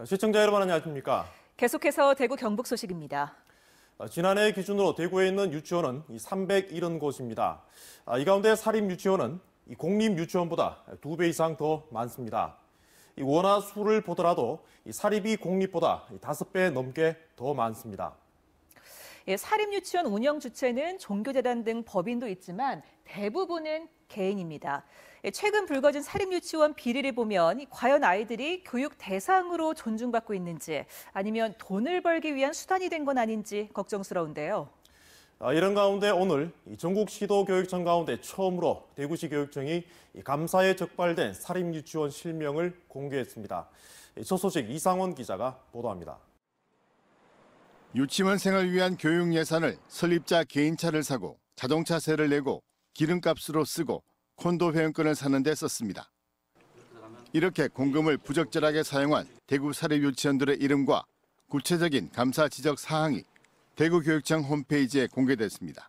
시청자 여러분 안녕하십니까? 계속해서 대구 경북 소식입니다. 지난해 기준으로 대구에 있는 유치원은 370곳입니다. 이 가운데 사립 유치원은 공립 유치원보다 2배 이상 더 많습니다. 원화 수를 보더라도 사립이 공립보다 5배 넘게 더 많습니다. 사립유치원 운영 주체는 종교재단 등 법인도 있지만 대부분은 개인입니다. 최근 불거진 사립유치원 비리를 보면 과연 아이들이 교육 대상으로 존중받고 있는지 아니면 돈을 벌기 위한 수단이 된 건 아닌지 걱정스러운데요. 이런 가운데 오늘 전국 시도교육청 가운데 처음으로 대구시 교육청이 감사에 적발된 사립유치원 실명을 공개했습니다. 첫 소식 이상원 기자가 보도합니다. 유치원생을 위한 교육 예산을 설립자 개인차를 사고 자동차세를 내고 기름값으로 쓰고 콘도 회원권을 사는 데 썼습니다. 이렇게 공금을 부적절하게 사용한 대구 사립유치원들의 이름과 구체적인 감사 지적 사항이 대구교육청 홈페이지에 공개됐습니다.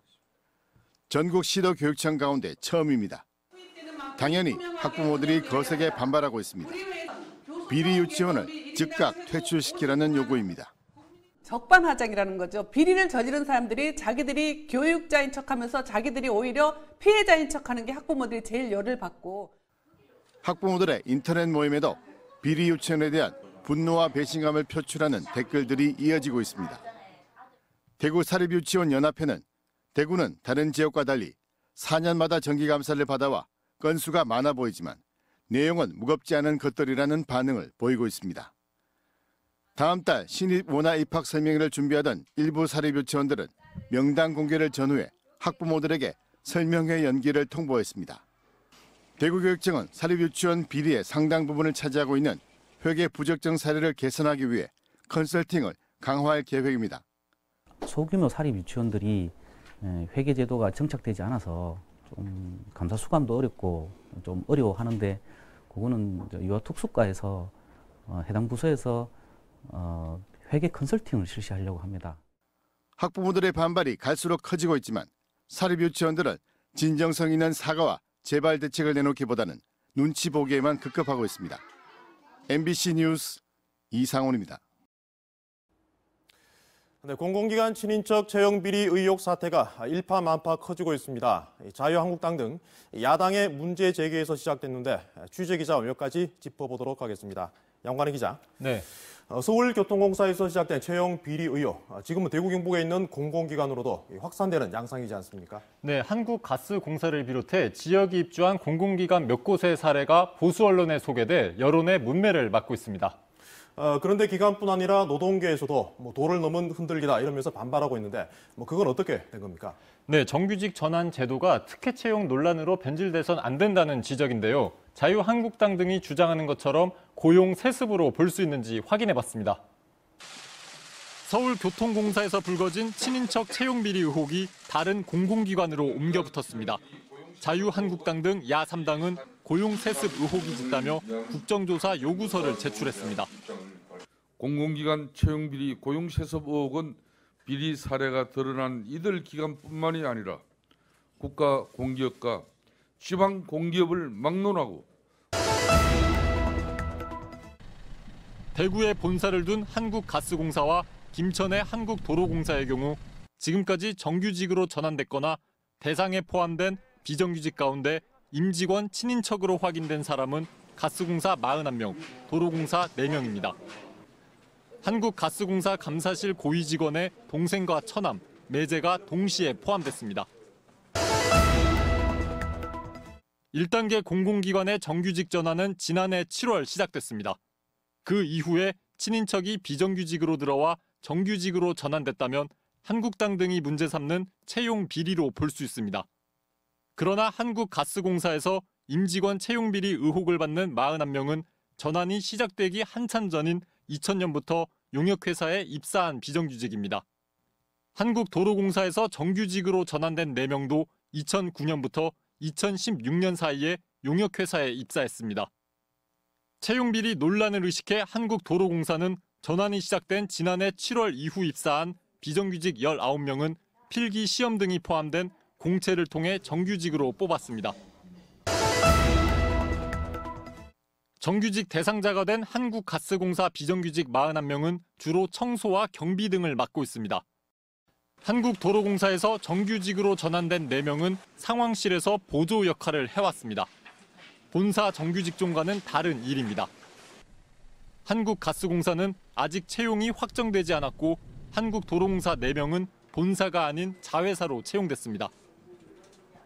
전국 시도교육청 가운데 처음입니다. 당연히 학부모들이 거세게 반발하고 있습니다. 비리 유치원을 즉각 퇴출시키라는 요구입니다. 적반하장이라는 거죠. 비리를 저지른 사람들이 자기들이 교육자인 척하면서 자기들이 오히려 피해자인 척하는 게 학부모들이 제일 열을 받고. 학부모들의 인터넷 모임에도 비리 유치원에 대한 분노와 배신감을 표출하는 댓글들이 이어지고 있습니다. 대구 사립유치원 연합회는 대구는 다른 지역과 달리 4년마다 정기감사를 받아와 건수가 많아 보이지만 내용은 무겁지 않은 것들이라는 반응을 보이고 있습니다. 다음 달 신입 원화 입학 설명회를 준비하던 일부 사립유치원들은 명단 공개를 전후해 학부모들에게 설명회 연기를 통보했습니다. 대구교육청은 사립유치원 비리의 상당 부분을 차지하고 있는 회계 부적정 사례를 개선하기 위해 컨설팅을 강화할 계획입니다. 소규모 사립유치원들이 회계 제도가 정착되지 않아서 좀 감사 수감도 어렵고 좀 어려워하는데 그거는 유아특수과에서 해당 부서에서 회계 컨설팅을 실시하려고 합니다. 학부모들의 반발이 갈수록 커지고 있지만 사립유치원들은 진정성 있는 사과와 재발 대책을 내놓기보다는 눈치 보기에만 급급하고 있습니다. MBC 뉴스 이상훈입니다. 공공기관 친인척 채용 비리 의혹 사태가 일파만파 커지고 있습니다. 자유한국당 등 야당의 문제 제기에서 시작됐는데 취재기자와 몇 가지 짚어보도록 하겠습니다. 양관희 기자. 네. 서울교통공사에서 시작된 채용 비리 의혹, 지금은 대구 경북에 있는 공공기관으로도 확산되는 양상이지 않습니까? 네, 한국가스공사를 비롯해 지역이 입주한 공공기관 몇 곳의 사례가 보수 언론에 소개돼 여론의 문매를 맞고 있습니다. 그런데 기관뿐 아니라 노동계에서도 도를 넘은 흔들기다 이러면서 반발하고 있는데 그건 어떻게 된 겁니까? 네, 정규직 전환 제도가 특혜 채용 논란으로 변질돼선 안 된다는 지적인데요. 자유한국당 등이 주장하는 것처럼 고용 세습으로 볼 수 있는지 확인해봤습니다. 서울교통공사에서 불거진 친인척 채용 비리 의혹이 다른 공공기관으로 옮겨붙었습니다. 자유한국당 등 야3당은 고용 세습 의혹이 짙다며 국정조사 요구서를 제출했습니다. 공공기관 채용 비리 고용 세습 의혹은 비리 사례가 드러난 이들 기관뿐만이 아니라 국가 공기업과 지방 공기업을 막론하고 대구에 본사를 둔 한국가스공사와 김천의 한국도로공사의 경우 지금까지 정규직으로 전환됐거나 대상에 포함된 비정규직 가운데 임직원 친인척으로 확인된 사람은 가스공사 41명, 도로공사 4명입니다. 한국가스공사 감사실 고위 직원의 동생과 처남, 매제가 동시에 포함됐습니다. 1단계 공공기관의 정규직 전환은 지난해 7월 시작됐습니다. 그 이후에 친인척이 비정규직으로 들어와 정규직으로 전환됐다면 한국당 등이 문제 삼는 채용 비리로 볼 수 있습니다. 그러나 한국가스공사에서 임직원 채용 비리 의혹을 받는 41명은 전환이 시작되기 한참 전인 2000년부터 용역회사에 입사한 비정규직입니다. 한국도로공사에서 정규직으로 전환된 4명도 2009년부터 2016년 사이에 용역회사에 입사했습니다. 채용비리 논란을 의식해 한국도로공사는 전환이 시작된 지난해 7월 이후 입사한 비정규직 19명은 필기 시험 등이 포함된 공채를 통해 정규직으로 뽑았습니다. 정규직 대상자가 된 한국가스공사 비정규직 41명은 주로 청소와 경비 등을 맡고 있습니다. 한국도로공사에서 정규직으로 전환된 4명은 상황실에서 보조 역할을 해왔습니다. 본사 정규직종과는 다른 일입니다. 한국가스공사는 아직 채용이 확정되지 않았고 한국도로공사 4명은 본사가 아닌 자회사로 채용됐습니다.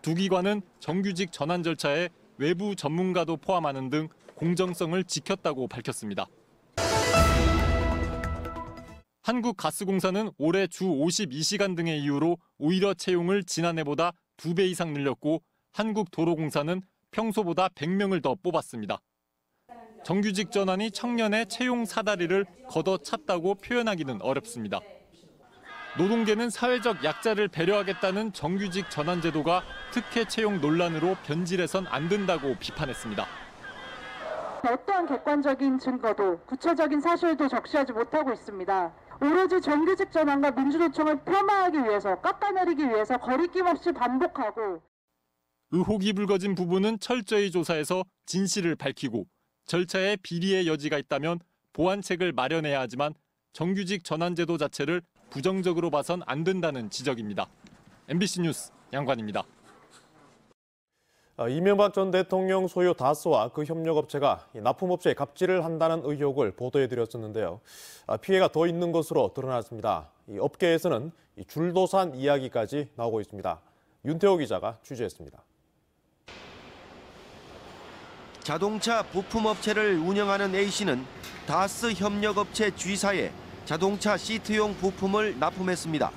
두 기관은 정규직 전환 절차에 외부 전문가도 포함하는 등 공정성을 지켰다고 밝혔습니다. 한국가스공사는 올해 주 52시간 등의 이유로 오히려 채용을 지난해보다 2배 이상 늘렸고 한국도로공사는 평소보다 100명을 더 뽑았습니다. 정규직 전환이 청년의 채용 사다리를 걷어찼다고 표현하기는 어렵습니다. 노동계는 사회적 약자를 배려하겠다는 정규직 전환 제도가 특혜 채용 논란으로 변질해선 안 된다고 비판했습니다. 어떠한 객관적인 증거도 구체적인 사실도 적시하지 못하고 있습니다. 오로지 정규직 전환과 민주노총을 폄하하기 위해서 깎아내리기 위해서 거리낌 없이 반복하고 의혹이 불거진 부분은 철저히 조사해서 진실을 밝히고 절차에 비리의 여지가 있다면 보완책을 마련해야 하지만 정규직 전환 제도 자체를 부정적으로 봐선 안 된다는 지적입니다. MBC 뉴스 양관입니다. 이명박 전 대통령 소유 다스와 그 협력업체가 납품업체에 갑질을 한다는 의혹을 보도해드렸었는데요. 피해가 더 있는 것으로 드러났습니다. 이 업계에서는 줄도산 이야기까지 나오고 있습니다. 윤태호 기자가 취재했습니다. 자동차 부품업체를 운영하는 A씨는 다스 협력업체 G사에 자동차 시트용 부품을 납품했습니다.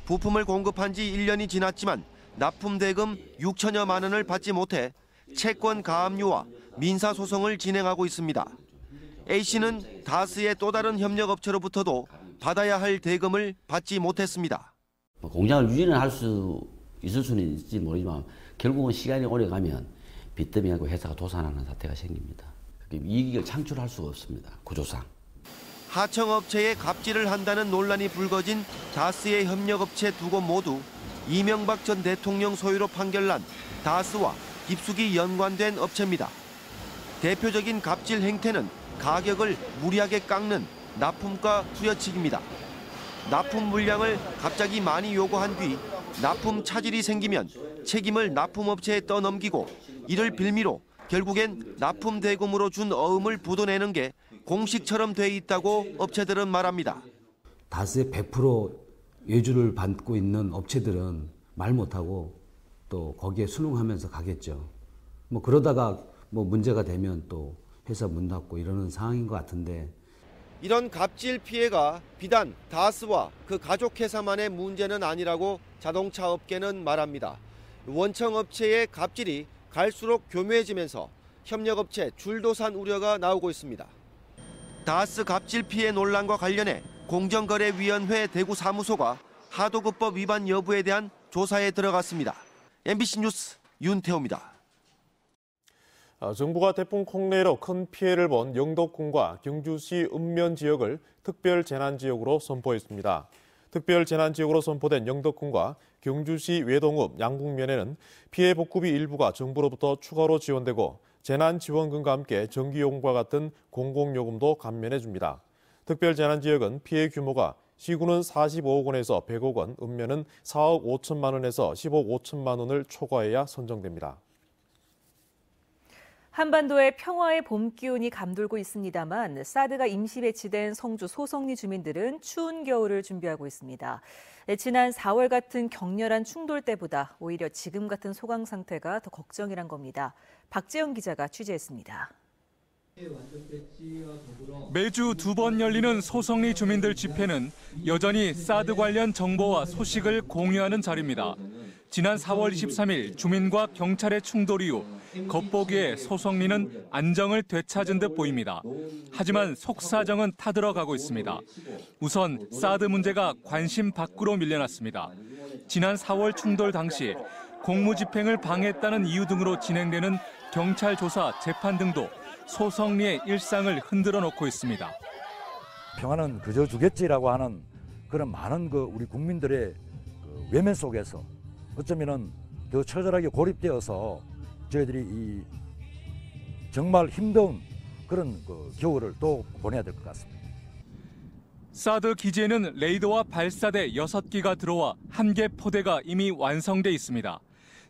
부품을 공급한 지 1년이 지났지만 납품 대금 6천여만 원을 받지 못해 채권 가압류와 민사소송을 진행하고 있습니다. A씨는 다스의 또 다른 협력업체로부터도 받아야 할 대금을 받지 못했습니다. 공장을 유지는 할 수 있을 수는 있을지 모르지만 결국은 시간이 오래 가면 빚더미하고 회사가 도산하는 사태가 생깁니다. 이익을 창출할 수가 없습니다. 구조상. 하청업체에 갑질을 한다는 논란이 불거진 다스의 협력업체 두 곳 모두 이명박 전 대통령 소유로 판결난 다스와 깊숙이 연관된 업체입니다. 대표적인 갑질 행태는 가격을 무리하게 깎는 납품가 후려치기입니다. 납품 물량을 갑자기 많이 요구한 뒤 납품 차질이 생기면 책임을 납품업체에 떠넘기고 이를 빌미로 결국엔 납품 대금으로 준 어음을 묻어내는 게 공식처럼 돼 있다고 업체들은 말합니다. 다스의 100% 외주를 받고 있는 업체들은 말 못하고 또 거기에 순응하면서 가겠죠. 그러다가 문제가 되면 또 회사 문 닫고 이러는 상황인 것 같은데. 이런 갑질 피해가 비단 다스와 그 가족 회사만의 문제는 아니라고 자동차 업계는 말합니다. 원청업체의 갑질이 갈수록 교묘해지면서 협력업체 줄도산 우려가 나오고 있습니다. 다스 갑질 피해 논란과 관련해 공정거래위원회 대구 사무소가 하도급법 위반 여부에 대한 조사에 들어갔습니다. MBC 뉴스 윤태호입니다. 정부가 태풍 콩레이로 큰 피해를 본 영덕군과 경주시 읍면 지역을 특별재난지역으로 선포했습니다. 특별재난지역으로 선포된 영덕군과 경주시 외동읍 양북면에는 피해 복구비 일부가 정부로부터 추가로 지원되고 재난지원금과 함께 전기요금과 같은 공공요금도 감면해줍니다. 특별재난지역은 피해 규모가 시군은 45억 원에서 100억 원, 읍면은 4억 5천만 원에서 10억 5천만 원을 초과해야 선정됩니다. 한반도에 평화의 봄 기운이 감돌고 있습니다만 사드가 임시 배치된 성주 소성리 주민들은 추운 겨울을 준비하고 있습니다. 지난 4월 같은 격렬한 충돌 때보다 오히려 지금 같은 소강 상태가 더 걱정이란 겁니다. 박재영 기자가 취재했습니다. 매주 2번 열리는 소성리 주민들 집회는 여전히 사드 관련 정보와 소식을 공유하는 자리입니다. 지난 4월 23일 주민과 경찰의 충돌 이후 겉보기에 소성리는 안정을 되찾은 듯 보입니다. 하지만 속사정은 타들어가고 있습니다. 우선 사드 문제가 관심 밖으로 밀려났습니다. 지난 4월 충돌 당시 공무집행을 방해했다는 이유 등으로 진행되는 경찰 조사, 재판 등도 소성리의 일상을 흔들어 놓고 있습니다. 평화는 그저 주겠지라고 하는 그런 많은 우리 국민들의 외면 속에서 어쩌면은 더 처절하게 고립되어서 저희들이 이 정말 힘든 그런 겨울을 또 보내야 될 것 같습니다. 사드 기지에는 레이더와 발사대 6기가 들어와 1개 포대가 이미 완성돼 있습니다.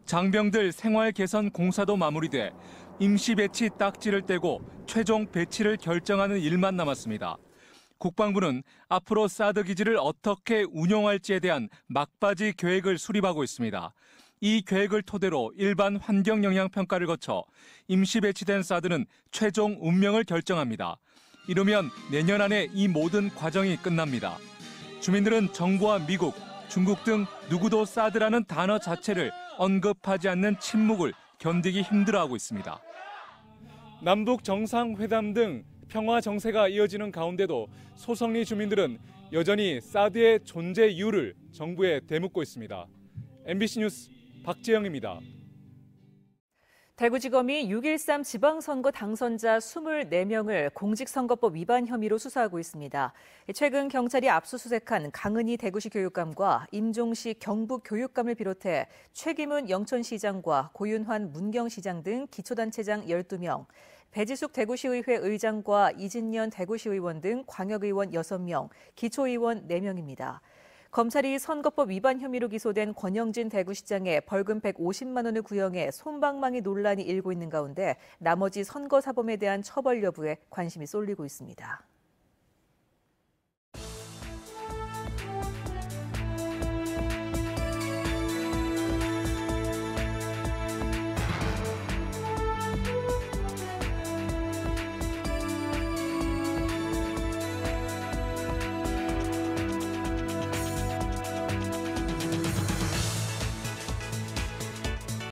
장병들 생활 개선 공사도 마무리돼 임시 배치 딱지를 떼고 최종 배치를 결정하는 일만 남았습니다. 국방부는 앞으로 사드 기지를 어떻게 운용할지에 대한 막바지 계획을 수립하고 있습니다. 이 계획을 토대로 일반 환경 영향 평가를 거쳐 임시 배치된 사드는 최종 운명을 결정합니다. 이르면 내년 안에 이 모든 과정이 끝납니다. 주민들은 정부와 미국, 중국 등 누구도 사드라는 단어 자체를 언급하지 않는 침묵을 견디기 힘들어하고 있습니다. 남북 정상회담 등 평화 정세가 이어지는 가운데도 소성리 주민들은 여전히 사드의 존재 이유를 정부에 되묻고 있습니다. MBC 뉴스 박재영입니다. 대구지검이 6.13 지방선거 당선자 24명을 공직선거법 위반 혐의로 수사하고 있습니다. 최근 경찰이 압수수색한 강은희 대구시 교육감과 임종식 경북교육감을 비롯해 최기문 영천시장과 고윤환 문경시장 등 기초단체장 12명, 배지숙 대구시의회 의장과 이진년 대구시의원 등 광역의원 6명, 기초의원 4명입니다. 검찰이 선거법 위반 혐의로 기소된 권영진 대구시장에 벌금 150만 원을 구형해 솜방망이 논란이 일고 있는 가운데 나머지 선거사범에 대한 처벌 여부에 관심이 쏠리고 있습니다.